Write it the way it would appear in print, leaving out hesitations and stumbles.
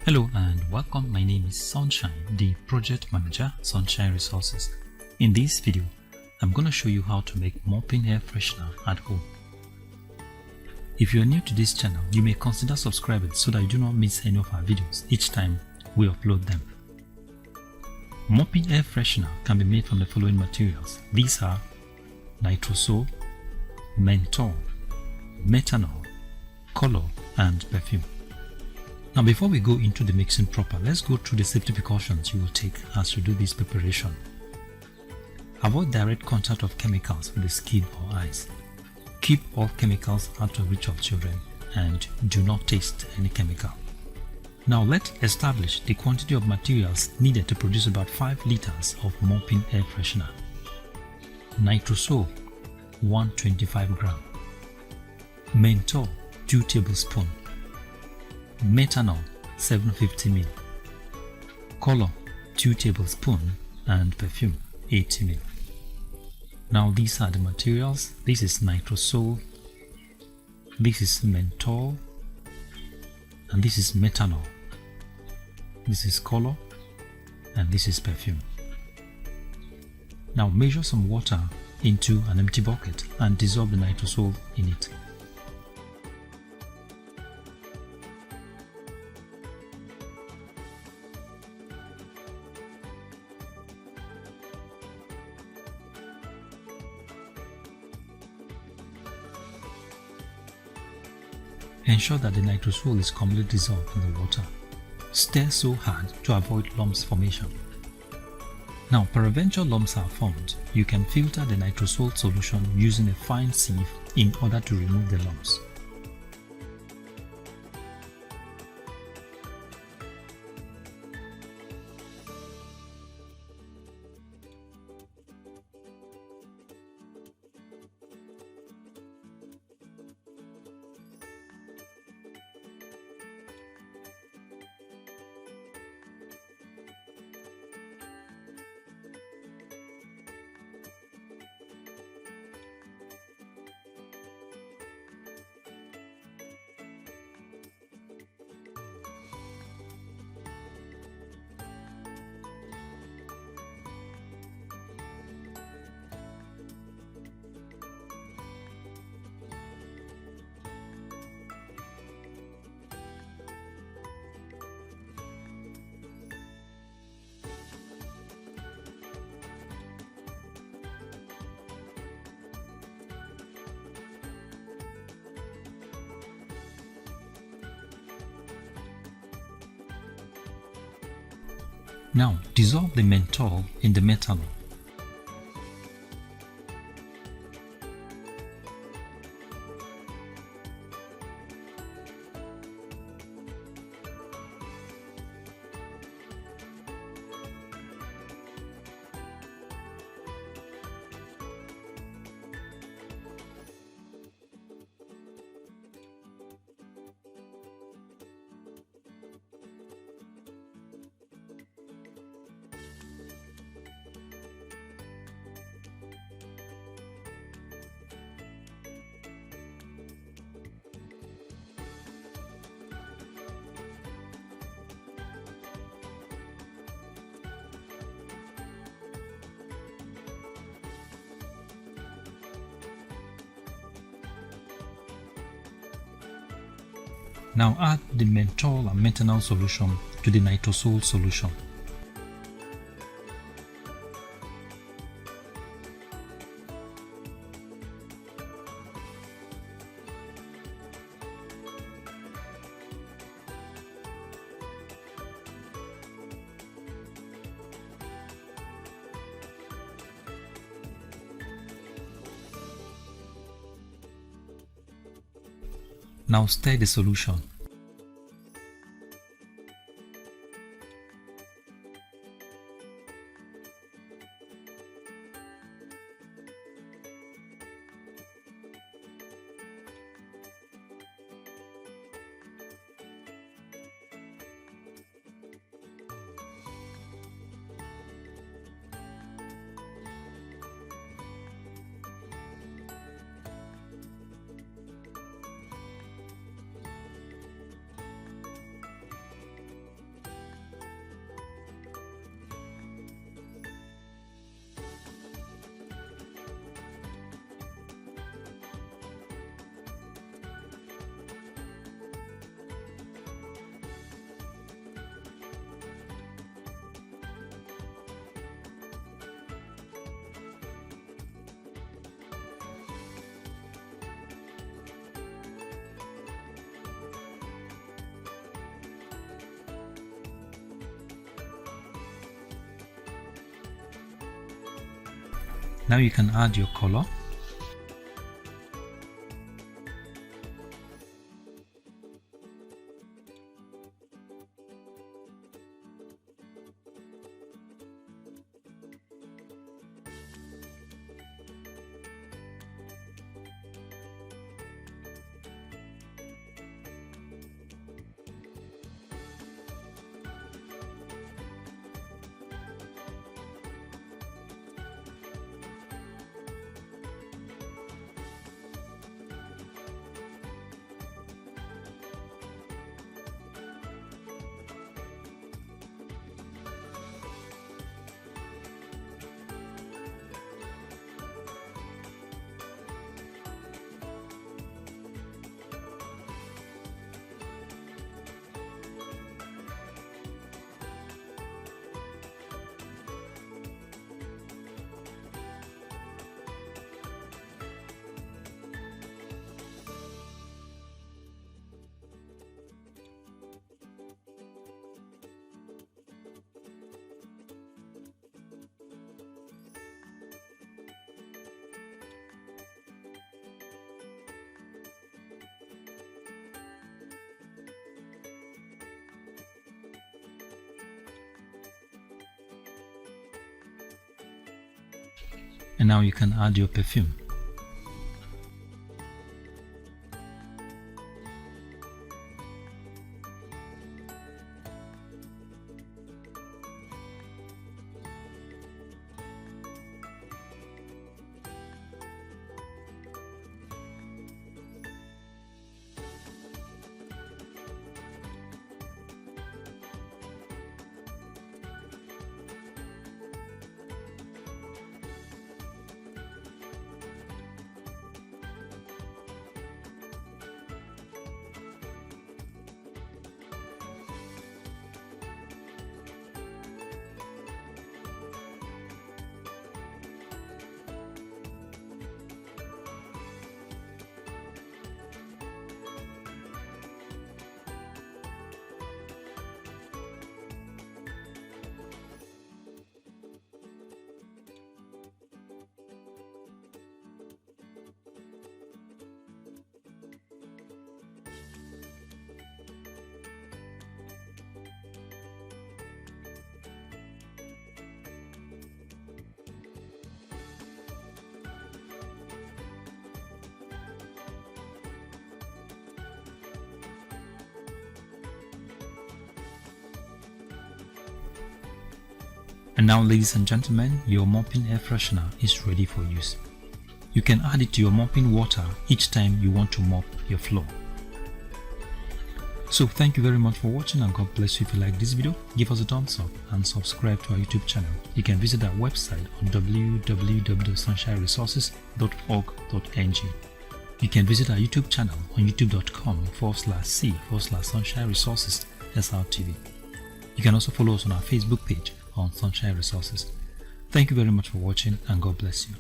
Hello and welcome. My name is Sunshine, the project manager, Sunshine Resources. In this video, I'm going to show you how to make mopping air freshener at home. If you are new to this channel, you may consider subscribing so that you do not miss any of our videos each time we upload them. Mopping air freshener can be made from the following materials. These are nitrosol, menthol, methanol, color, and perfume. Now before we go into the mixing proper, let's go through the safety precautions you will take as you do this preparation. Avoid direct contact of chemicals with the skin or eyes. Keep all chemicals out of reach of children and do not taste any chemical. Now let's establish the quantity of materials needed to produce about 5 liters of mopping air freshener. Nitrosol 125 gram, menthol 2 tablespoons, methanol 750 ml, color 2 tablespoons, and perfume 80 ml. Now these are the materials. This is nitrosol, this is menthol, and this is methanol. This is color, and this is perfume. Now measure some water into an empty bucket and dissolve the nitrosol in it. Ensure that the nitrosol is completely dissolved in the water. Stir so hard to avoid lumps formation. Now, peradventure lumps are formed, you can filter the nitrosol solution using a fine sieve in order to remove the lumps. Now dissolve the menthol in the methanol. Now add the menthol and methanol solution to the nitrosol solution. Now stir the solution. Now you can add your color. And now you can add your perfume. And now, ladies and gentlemen, your mopping air freshener is ready for use. You can add it to your mopping water each time you want to mop your floor. So thank you very much for watching, and God bless you. If you like this video, give us a thumbs up and subscribe to our YouTube channel. You can visit our website on www.sunshineresources.org.ng. You can visit our YouTube channel on youtube.com/c/Sunshine Resources SRTV. You can also follow us on our Facebook page on Sunshine Resources. Thank you very much for watching, and God bless you.